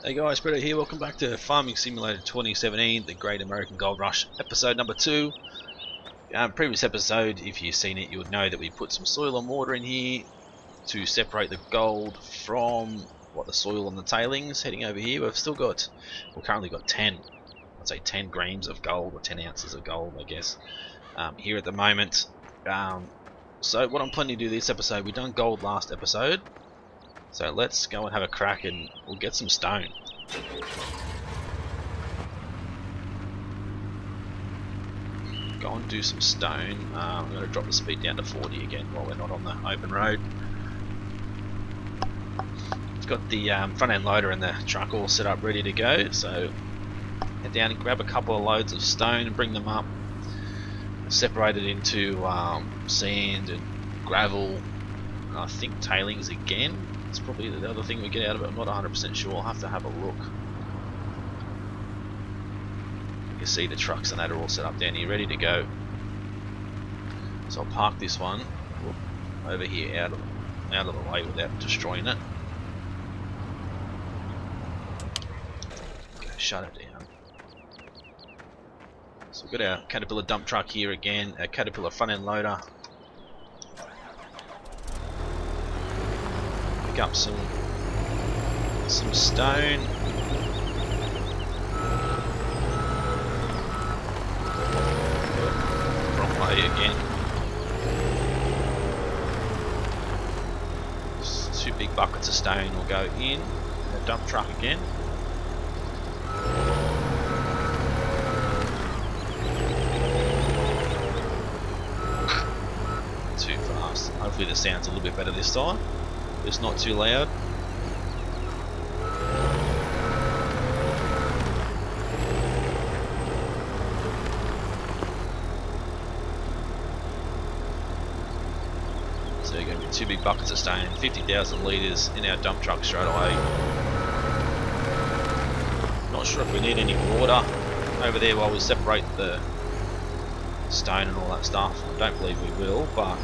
Hey guys, Britto here. Welcome back to Farming Simulator 2017, the Great American Gold Rush, episode number 2. Previous episode, if you've seen it, you would know that we put some soil and water in here to separate the gold from the soil and the tailings. Heading over here, we've currently got 10 grams of gold, or 10 ounces of gold, I guess, here at the moment. So what I'm planning to do this episode, we've done gold last episode. So let's go and have a crack and we'll get some stone. Go and do some stone. I'm going to drop the speed down to 40 again while we're not on the open road. It's got the front end loader and the truck all set up ready to go, so head down and grab a couple of loads of stone and bring them up. Separate it into sand and gravel, and I think tailings again. It's probably the other thing we get out of it. I'm not 100% sure. I'll have to have a look. You can see the trucks and that are all set up down here, ready to go. So I'll park this one over here out of the way without destroying it. Okay, shut it down. So we've got our Caterpillar dump truck here again, our Caterpillar front end loader. Pick up some stone. Wrong way again. Just 2 big buckets of stone will go in the dump truck again. Too fast. Hopefully the sound's a little bit better this time. It's not too loud. So you're going to be 2 big buckets of stone, 50,000 litres in our dump truck straight away. Not sure if we need any water over there while we separate the stone and all that stuff. I don't believe we will, but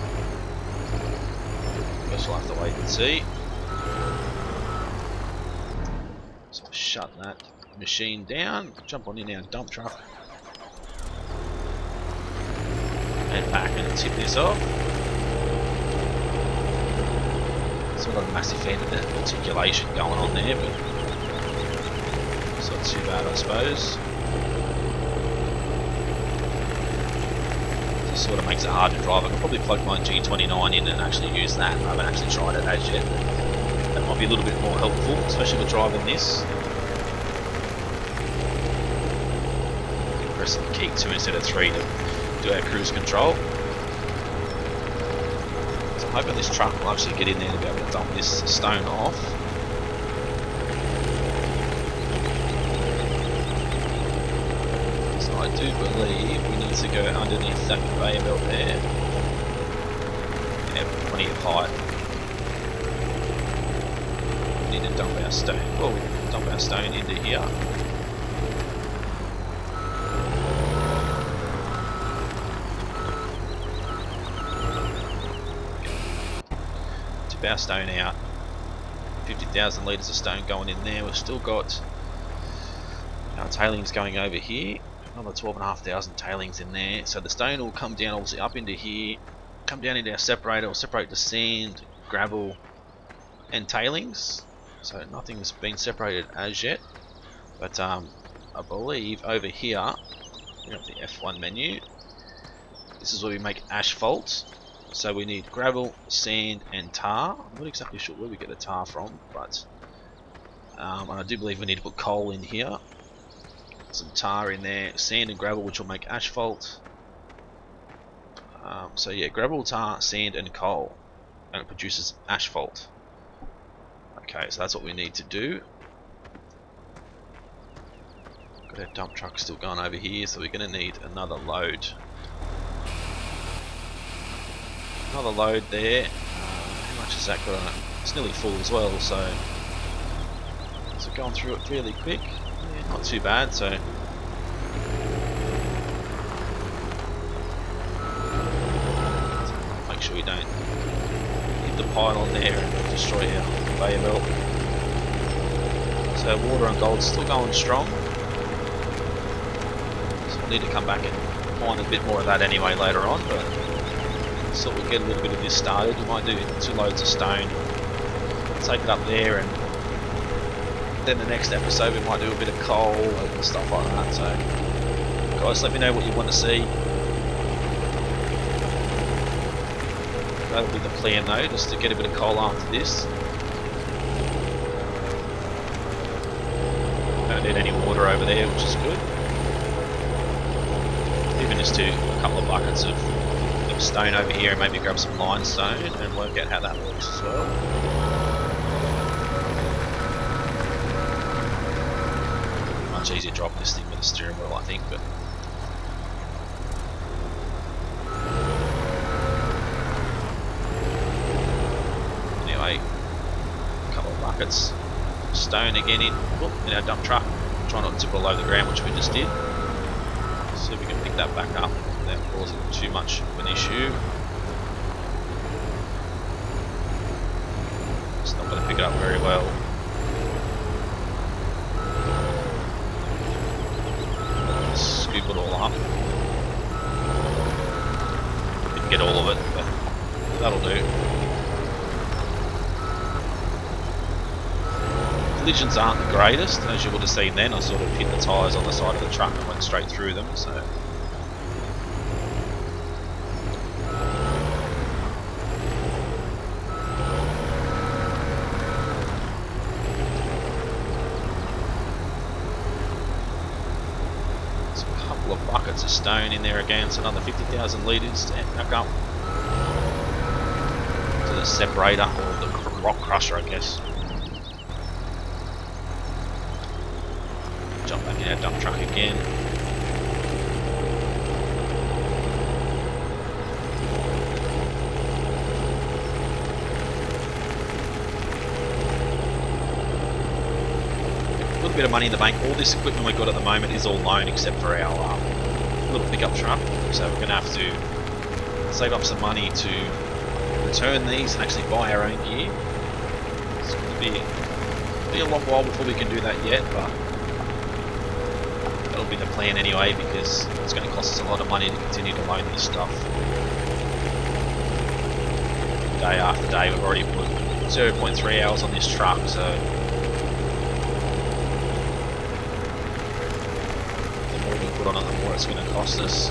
I guess we'll have to wait and see. So I'll shut that machine down, jump on in our dump truck, head back and tip this off. It's not a massive fan of the articulation going on there, but it's not too bad, I suppose. Sort of makes it hard to drive. I could probably plug my G29 in and actually use that. I haven't actually tried it as yet. That might be a little bit more helpful, especially with driving this. Press key 2 instead of 3 to do our cruise control. So I'm hoping this truck will actually get in there to be able to dump this stone off. I do believe we need to go underneath that conveyor belt there. Have plenty of height. We need to dump our stone. Well, we can dump our stone into here. Tip our stone out. 50,000 litres of stone going in there. We've still got our tailings going over here. Another 12,500 tailings in there. So the stone will come down obviously up into here, come down into our separator, will separate the sand, gravel and tailings. So nothing's been separated as yet, but I believe over here we have the F1 menu. This is where we make asphalt. So we need gravel, sand and tar. I'm not exactly sure where we get the tar from, but and I do believe we need to put coal in here. Some tar in there, sand and gravel, which will make asphalt. So yeah, gravel, tar, sand and coal, and it produces asphalt. Okay, so that's what we need to do. Got our dump truck still going over here, so we're going to need another load. Another load there. How much is that got on it? It's nearly full as well, so going through it fairly quick. Yeah, not too bad, so make sure we don't hit the pylon there and destroy our conveyor belt. So So water and gold's still going strong. So we'll need to come back and find a bit more of that anyway later on, but so we'll get a little bit of this started. We might do 2 loads of stone, take it up there, and then the next episode we might do a bit of coal and stuff like that. So guys, let me know what you want to see. That'll be the plan though, just to get a bit of coal after this. Don't need any water over there, which is good. Even just do a couple of buckets of stone over here and maybe grab some limestone and work out how that works as well. Much easier dropping this thing with a steering wheel, I think, but anyway, a couple of buckets of stone again in our dump truck. Try not to below the ground, which we just did. See if we can pick that back up without causing too much of an issue. It's not going to pick it up very well. Scoop it all up. Didn't get all of it, but that'll do. Collisions aren't the greatest, as you would have seen then. I sort of hit the tyres on the side of the truck and went straight through them, so buckets of stone in there again, so another 50,000 litres to back up to the separator, or the rock crusher I guess. Jump back in our dump truck again. A little bit of money in the bank. All this equipment we've got at the moment is all loan except for our little pickup truck, so we're going to have to save up some money to return these and actually buy our own gear. It's going to be a long while before we can do that yet, but that'll be the plan anyway, because it's going to cost us a lot of money to continue to loan this stuff. Day after day, we've already put 0.3 hours on this truck, so on it, the more it's going to cost us.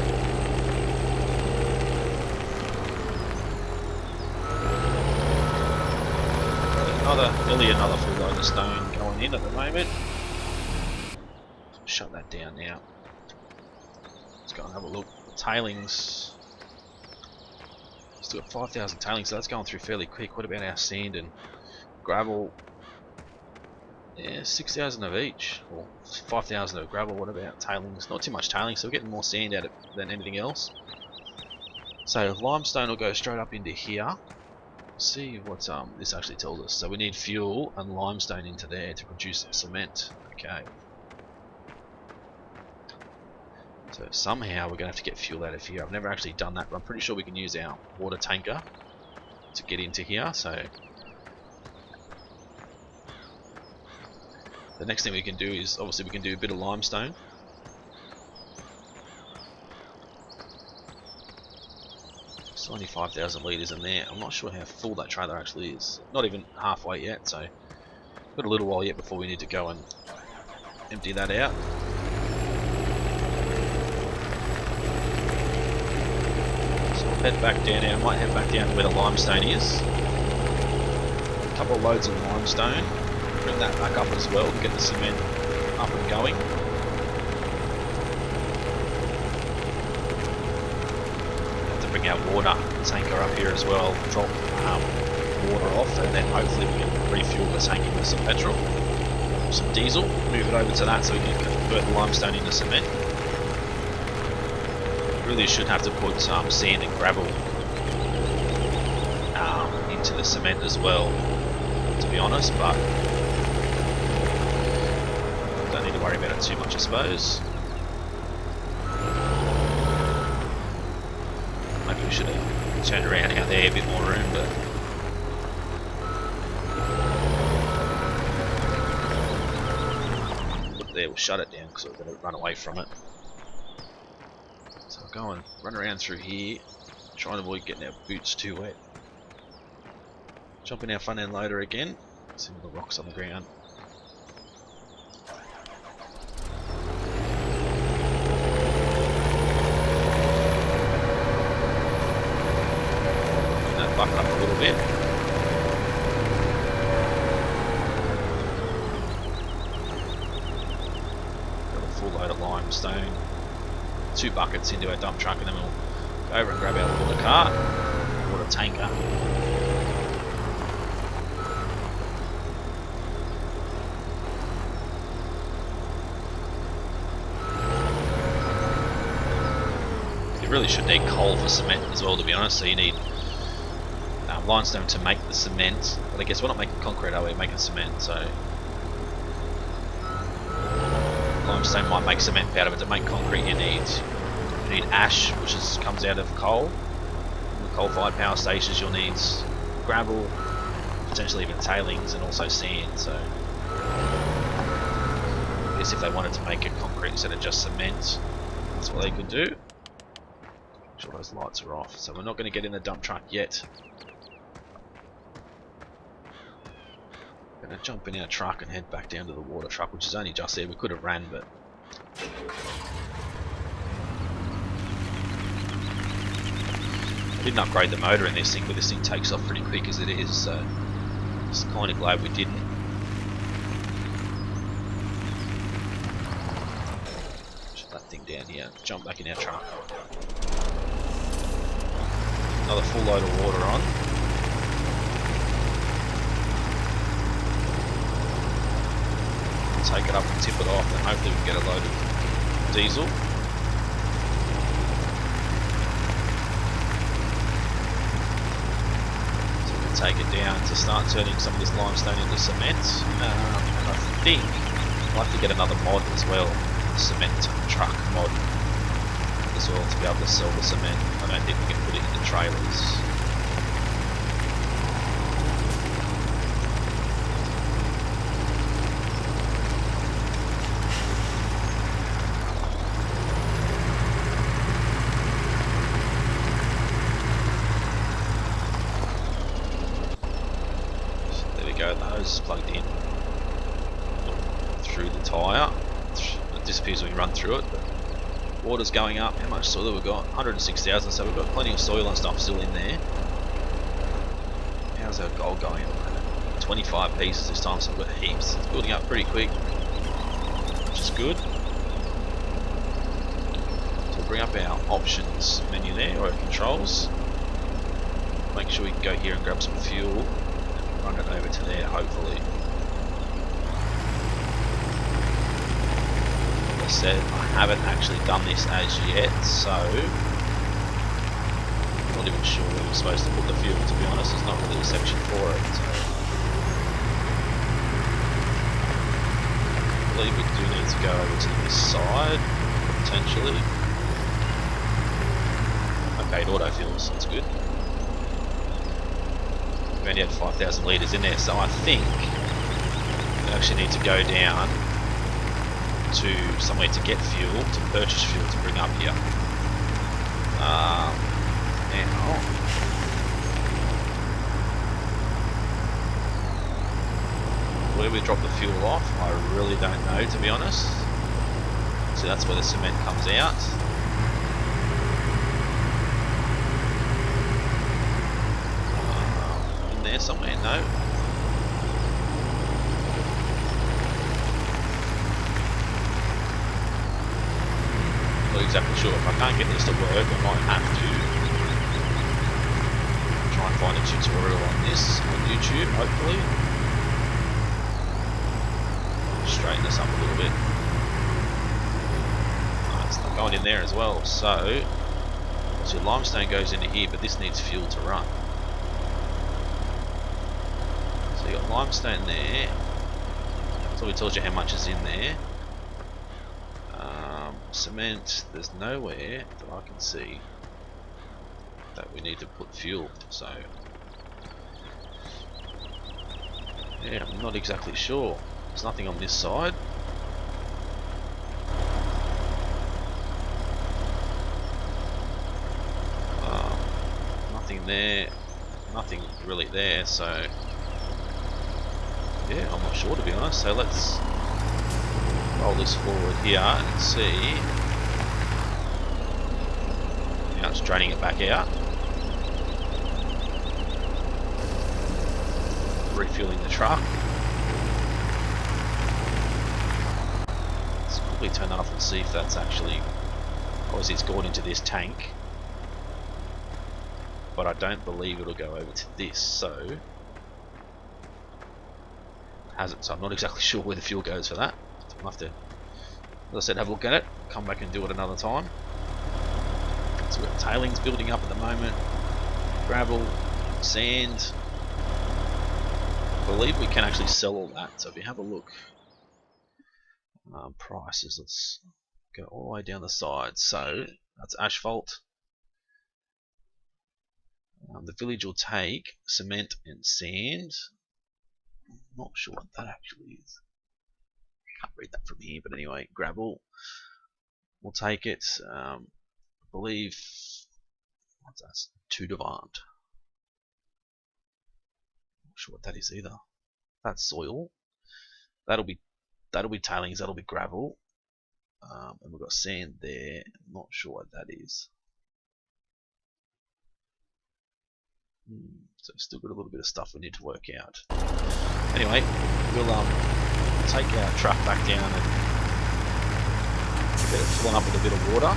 Nearly another full load of stone going in at the moment. Shut that down now. Let's go and have a look. The tailings. Still got 5,000 tailings, so that's going through fairly quick. What about our sand and gravel? Yeah, 6,000 of each, or 5,000 of gravel. What about tailings? Not too much tailings, so we're getting more sand out of it than anything else. So limestone will go straight up into here. See what this actually tells us. So we need fuel and limestone into there to produce our cement. Okay. So somehow we're going to have to get fuel out of here. I've never actually done that, but I'm pretty sure we can use our water tanker to get into here. So the next thing we can do is, obviously we can do a bit of limestone. It's only 5,000 litres in there. I'm not sure how full that trailer actually is. Not even halfway yet, so got a little while yet before we need to go and empty that out. So I'll head back down now. I might head back down to where the limestone is. A couple of loads of limestone. Bring that back up as well to get the cement up and going. Have to bring our water tanker up here as well, drop water off, and then hopefully we can refuel the tank with some petrol, some diesel, move it over to that so we can convert the limestone into cement. Really should have to put some sand and gravel into the cement as well, to be honest, but don't need to worry about it too much, I suppose. Maybe we should have turned around out there, a bit more room, but there, we'll shut it down because we're going to run away from it. So I'll go and run around through here, try and avoid getting our boots too wet. Jump in our front end loader again, see all the rocks on the ground. Bucket up a little bit. Got a full load of limestone. 2 buckets into our dump truck, and then we'll go over and grab our water cart, water tanker. You really should need coal for cement as well, to be honest, so you need limestone to make the cement, but I guess we're not making concrete, are we? We're making cement, so limestone might make cement powder, but to make concrete you need ash, which comes out of coal. In the coal-fired power stations you'll need gravel, potentially even tailings, and also sand. So I guess if they wanted to make it concrete instead of just cement, that's what they could do. Make sure those lights are off. So we're not going to get in the dump truck yet. Gonna jump in our truck and head back down to the water truck, which is only just there. We could have ran, but I didn't upgrade the motor in this thing, but this thing takes off pretty quick as it is, so just kind of glad we didn't. Shut that thing down here. Jump back in our truck. Another full load of water on. Take it up and tip it off, and hopefully we can get a load of diesel. So we can take it down to start turning some of this limestone into cement. And I think I'll have to get another mod as well, the cement truck mod as well, to be able to sell the cement. I don't think we can put it in the trailers. Those plugged in through the tyre. It disappears when you run through it, but water's going up. How much soil have we got? 106,000, so we've got plenty of soil and stuff still in there. How's our gold going at the moment? 25 pieces this time, so we've got heaps. It's building up pretty quick, which is good. So we'll bring up our options menu there, or our controls. Make sure we can go here and grab some fuel. Run it over to there, hopefully. Like I said, I haven't actually done this as yet, so I'm not even sure where we're supposed to put the fuel, to be honest. There's not really a section for it. So I believe we do need to go over to this side, potentially. Okay, it auto-fuels, that's good. We only had 5,000 litres in there, so I think we actually need to go down to somewhere to get fuel, to purchase fuel to bring up here. Now, where we drop the fuel off, I really don't know, to be honest. So that's where the cement comes out. Somewhere, no. Not exactly sure. If I can't get this to work, I might have to try and find a tutorial on this on YouTube, hopefully. Straighten this up a little bit. It's not going in there as well, so limestone goes into here, but this needs fuel to run. So you got limestone there. That's already told you how much is in there. Cement, there's nowhere that I can see that we need to put fuel, so yeah, I'm not exactly sure. There's nothing on this side. from there. Nothing really there, so yeah, I'm not sure to be honest. So let's roll this forward here and see. Now it's draining it back out. Refueling the truck. Let's quickly turn that off and see if that's actually, obviously it's gone into this tank, but I don't believe it'll go over to this, so hasn't, so I'm not exactly sure where the fuel goes for that. So I'll have to, as I said, have a look at it, come back and do it another time. So we've got tailings building up at the moment, gravel, sand. I believe we can actually sell all that, so if you have a look, prices, let's go all the way down the side. So that's asphalt. The village will take cement and sand. I'm not sure what that actually is. Can't read that from here, but anyway, gravel. We'll take it. I believe what's that? 2 demand. Not sure what that is either. That's soil. That'll be tailings. That'll be gravel. And we've got sand there. I'm not sure what that is. So we've still got a little bit of stuff we need to work out. Anyway, we'll take our truck back down and get it filling up with a bit of water.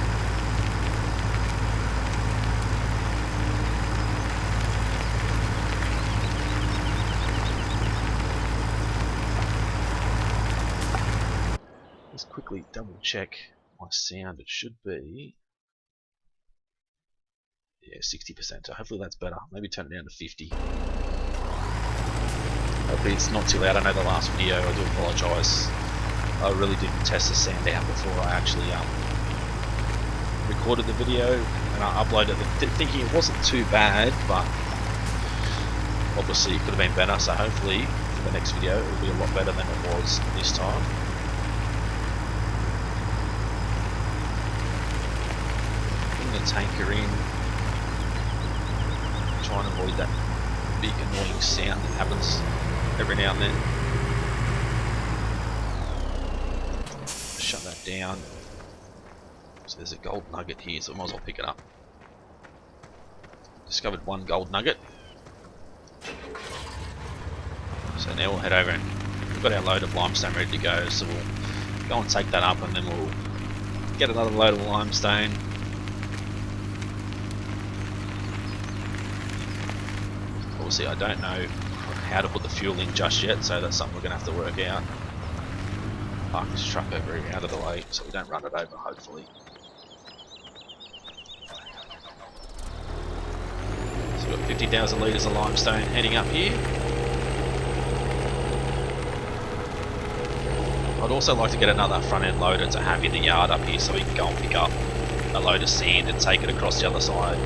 Just quickly double check my sound. It should be, yeah, 60%. So hopefully that's better. Maybe turn it down to 50. Hopefully it's not too loud. I know the last video, I do apologise. I really didn't test the sound out before I actually recorded the video, and I uploaded it thinking it wasn't too bad, but obviously it could have been better. So hopefully for the next video it will be a lot better than it was this time. The tanker in, trying to avoid that big annoying sound that happens every now and then. Shut that down. So there's a gold nugget here, so I might as well pick it up. Discovered 1 gold nugget. So now we'll head over and we've got our load of limestone ready to go, so we'll go and take that up and then we'll get another load of limestone. Obviously I don't know how to put the fuel in just yet, so that's something we're going to have to work out. Park this truck over out of the way so we don't run it over, hopefully. So we've got 50,000 litres of limestone heading up here. I'd also like to get another front end loader to have in the yard up here so we can go and pick up a load of sand and take it across the other side.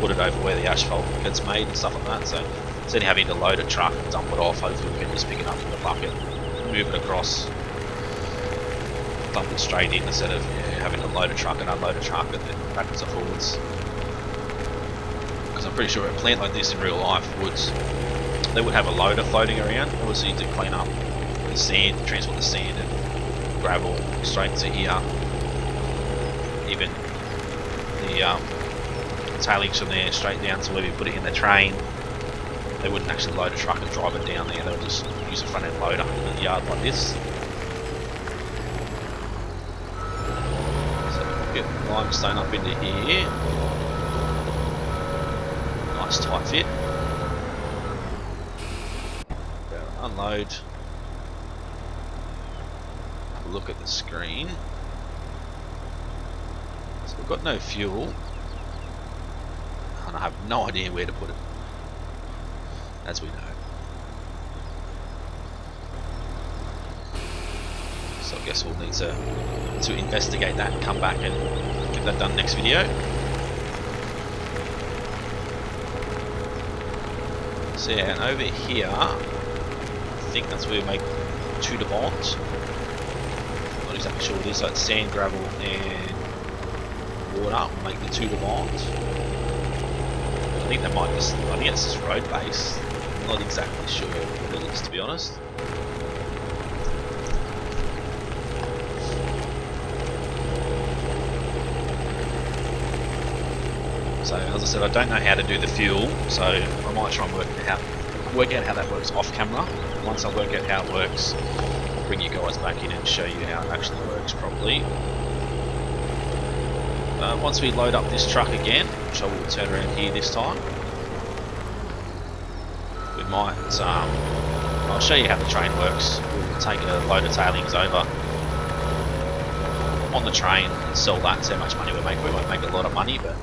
Put it over where the asphalt gets made and stuff like that, so instead of having to load a truck and dump it off, hopefully we can just pick it up from the bucket, move it across, dump it straight in instead of having to load a truck and unload a truck and then backwards and forwards. Because I'm pretty sure a plant like this in real life they would have a loader floating around, obviously to clean up the sand, transport the sand and gravel straight to here. Even the tailings from there straight down to where we put it in the train. They wouldn't actually load a truck and drive it down there, they would just use a front end loader in the yard like this. So we'll get limestone up into here. Nice tight fit. Go unload. Have a look at the screen. So we've got no fuel. And I have no idea where to put it, as we know. So I guess we'll need to investigate that and come back and get that done next video. So yeah, and over here, I think that's where we make 2 de bonds. Not exactly sure what it is, so it's sand, gravel and water will make the 2 de bonds. I think they might just, I think it's just road base. I'm not exactly sure what it is, to be honest. So as I said, I don't know how to do the fuel, so I might try and work out how that works off camera. Once I work out how it works, I'll bring you guys back in and show you how it actually works properly. Once we load up this truck again, which I will turn around here this time, we might, I'll show you how the train works. We'll take a load of tailings over on the train and sell that. That's how much money we make. We won't make a lot of money, but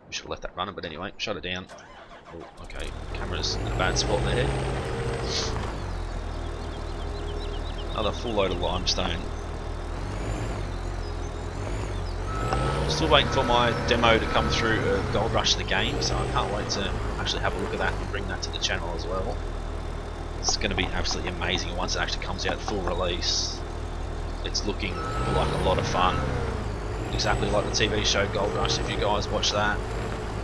we should have left that running. But anyway, shut it down. Oh, okay, camera's in a bad spot there. Another full load of limestone. Still waiting for my demo to come through of Gold Rush the game, so I can't wait to actually have a look at that and bring that to the channel as well. It's going to be absolutely amazing once it actually comes out full release. It's looking like a lot of fun, exactly like the TV show Gold Rush. If you guys watch that,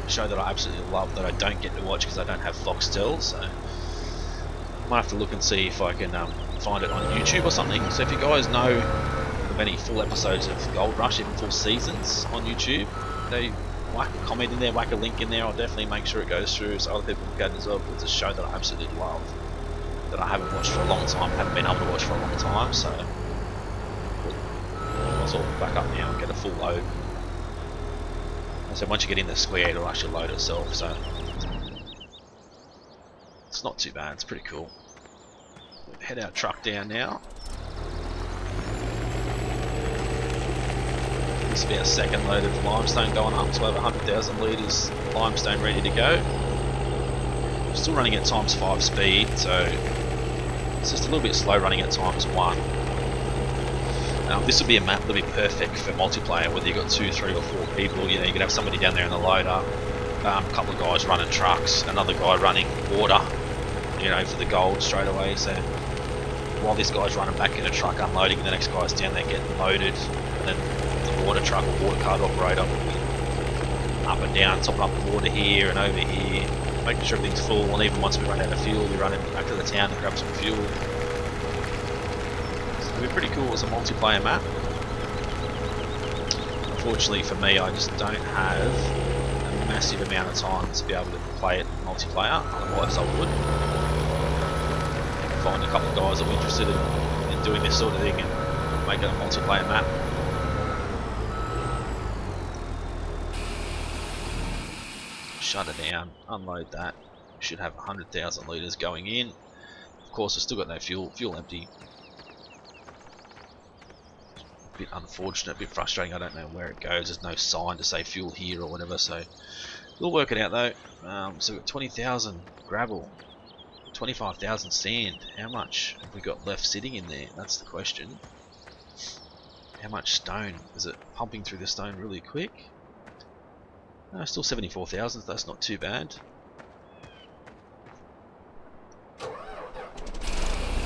a show that I absolutely love that I don't get to watch because I don't have Foxtel, so I might have to look and see if I can find it on YouTube or something. So if you guys know of any full episodes of Gold Rush, even full seasons on YouTube, they whack a comment in there, whack a link in there. I'll definitely make sure it goes through so other people can get it as well. It's a show that I absolutely love, that I haven't watched for a long time, haven't been able to watch for a long time, so I'll sort of back up now and get a full load. So once you get in the square, it'll actually load itself, so it's not too bad, it's pretty cool. We'll head our truck down now. This will be our second load of limestone going up to over 100,000 litres limestone ready to go. Still running at ×5 speed, so it's just a little bit slow running at ×1. This will be a map that'll be perfect for multiplayer, whether you've got 2, 3 or 4 people. You know, you could have somebody down there in the loader, a couple of guys running trucks, another guy running water, you know, for the gold straight away. So while this guy's running back in a truck unloading, the next guy's down there getting loaded, and then the water truck or water cart operator will be up and down, topping up the water here and over here, making sure everything's full. And even once we run out of fuel, we run back to the town to grab some fuel. It'll be pretty cool as a multiplayer map. Unfortunately for me, I just don't have a massive amount of time to be able to play it multiplayer, otherwise I would. Find a couple of guys that are interested in doing this sort of thing and make it a multiplayer map. Shut it down, unload that. We should have 100,000 litres going in. Of course, I've still got no fuel, fuel empty. A bit unfortunate, a bit frustrating. I don't know where it goes. There's no sign to say fuel here or whatever, so we'll work it out though. So we've got 20,000 gravel, 25,000 sand. How much have we got left sitting in there? That's the question. How much stone? Is it pumping through the stone really quick? No, still 74,000. That's not too bad.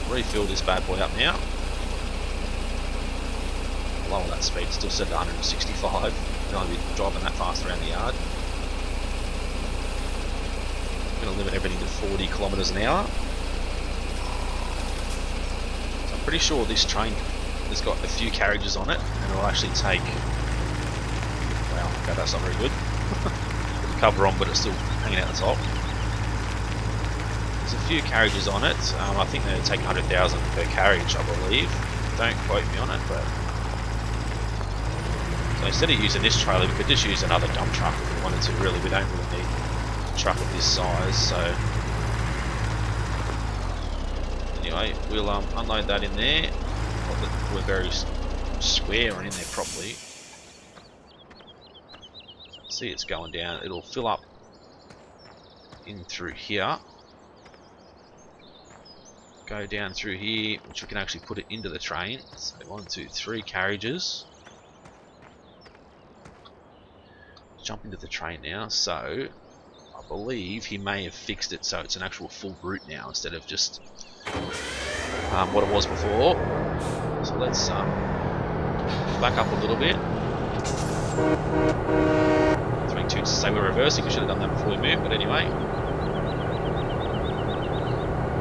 Refill this bad boy up now. Lower that speed, still set at 165. Don't want to be driving that fast around the yard. I'm going to limit everything to 40 kilometers an hour. So I'm pretty sure this train has got a few carriages on it, and it'll actually take. Wow, okay, that's not very good. Put the cover on, but it's still hanging out the top. There's a few carriages on it. I think they take 100,000 per carriage, I believe. Don't quote me on it, but. So instead of using this trailer, we could just use another dump truck if we wanted to. Really, we don't really need a truck of this size. So anyway, we'll unload that in there. We're very square and in there properly. See, it's going down. It'll fill up in through here. Go down through here, which we can actually put it into the train. So 1, 2, 3 carriages. Jump into the train now. So I believe he may have fixed it so it's an actual full route now instead of just what it was before. So let's back up a little bit. 3, 2, fix to say we're reversing. We should have done that before we moved, but anyway.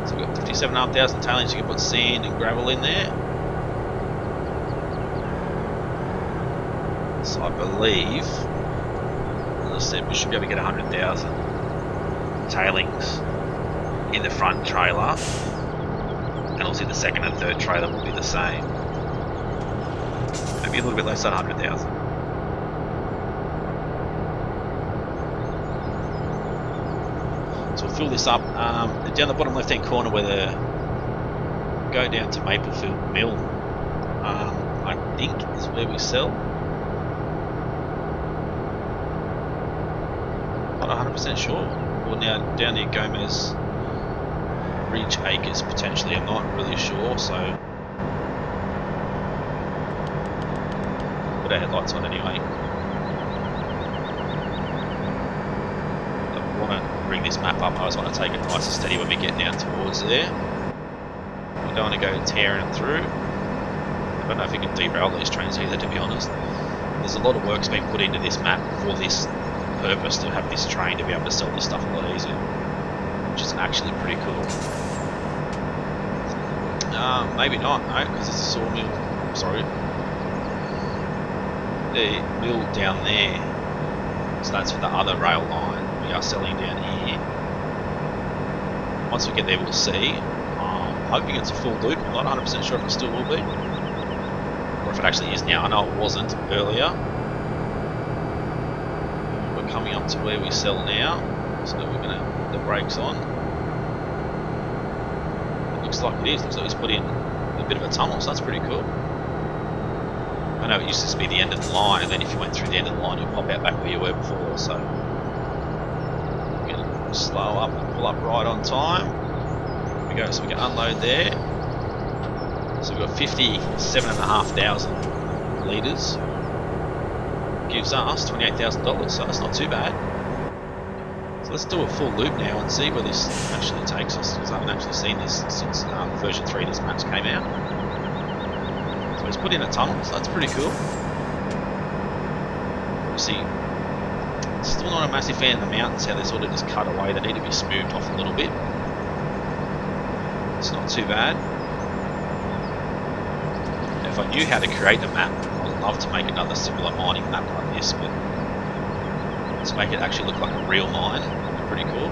So we've got 57,500 tailings. You can put sand and gravel in there. So I believe, as I said, we should be able to get 100,000 tailings in the front trailer, and obviously the second and third trailer will be the same. Maybe a little bit less than 100,000. So we'll fill this up. Down the bottom left-hand corner where the go down to Maplefield Mill, I think is where we sell. Not 100% sure. Or now down near Gomez Ridge Acres potentially. I'm not really sure. So put our headlights on anyway. I want to bring this map up. I just want to take it nice and steady when we get down towards there. We don't want to go tearing it through. I don't know if you can derail these trains either, to be honest. There's a lot of work's been put into this map for this purpose, to have this train to be able to sell this stuff a lot easier, which is actually pretty cool. Maybe not, no, because it's a sawmill. Sorry, the mill down there, so that's for the other rail line. We are selling down here. Once we get there, we'll see. I'm hoping it's a full loop. I'm not 100% sure if it still will be, or if it actually is now. I know it wasn't earlier. Coming up to where we sell now, so we're going to put the brakes on. It looks like it is. Looks like he's put in a bit of a tunnel, so that's pretty cool. I know it used to be the end of the line, and then if you went through the end of the line, you'll pop out back where you were before. So we're going to slow up and pull up right on time. There we go. So we can unload there. So we've got 57,500 litres. Gives us $28,000, so that's not too bad. So let's do a full loop now and see where this actually takes us, because I haven't actually seen this since version 3 of this maps came out. So he's put in a tunnel, so that's pretty cool. Obviously, still not a massive fan of the mountains, how they're sort of just cut away. They need to be smoothed off a little bit. It's not too bad. If I knew how to create a map, I'd love to make another similar mining map like this, but to make it actually look like a real mine would be pretty cool.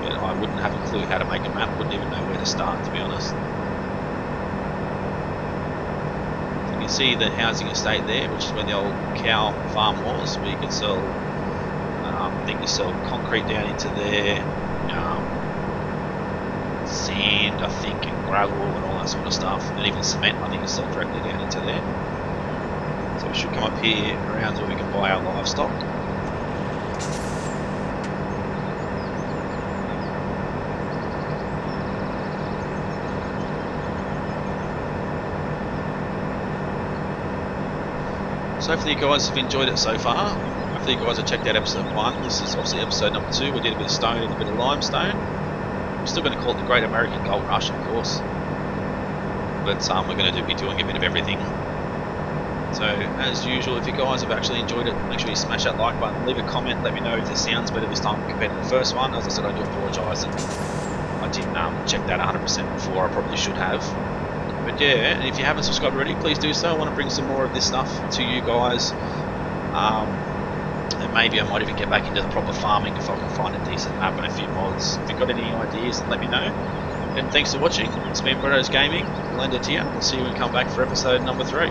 But I wouldn't have a clue how to make a map, wouldn't even know where to start, to be honest. You can see the housing estate there, which is where the old cow farm was, where you can sell, I think you sell concrete down into there, sand, I think, and gravel and all that sort of stuff, and even cement I think is sold directly down into there. So we should come up here around where we can buy our livestock. So hopefully you guys have enjoyed it so far. Hopefully you guys have checked out episode 1. This is obviously episode number 2. We did a bit of stone and a bit of limestone. We're still going to call it the Great American Gold Rush, of course, but we're going to be doing a bit of everything. So as usual, if you guys have actually enjoyed it, make sure you smash that like button, leave a comment, let me know if this sounds better this time compared to the first one. As I said, I do apologise that I didn't check that 100% before. I probably should have. But yeah, and if you haven't subscribed already, please do so. I want to bring some more of this stuff to you guys. And maybe I might even get back into the proper farming if I can find a decent map and a few mods. If you've got any ideas, let me know. And thanks for watching. It's been Britto's Gaming. We'll end it here. We'll see you when we come back for episode number 3.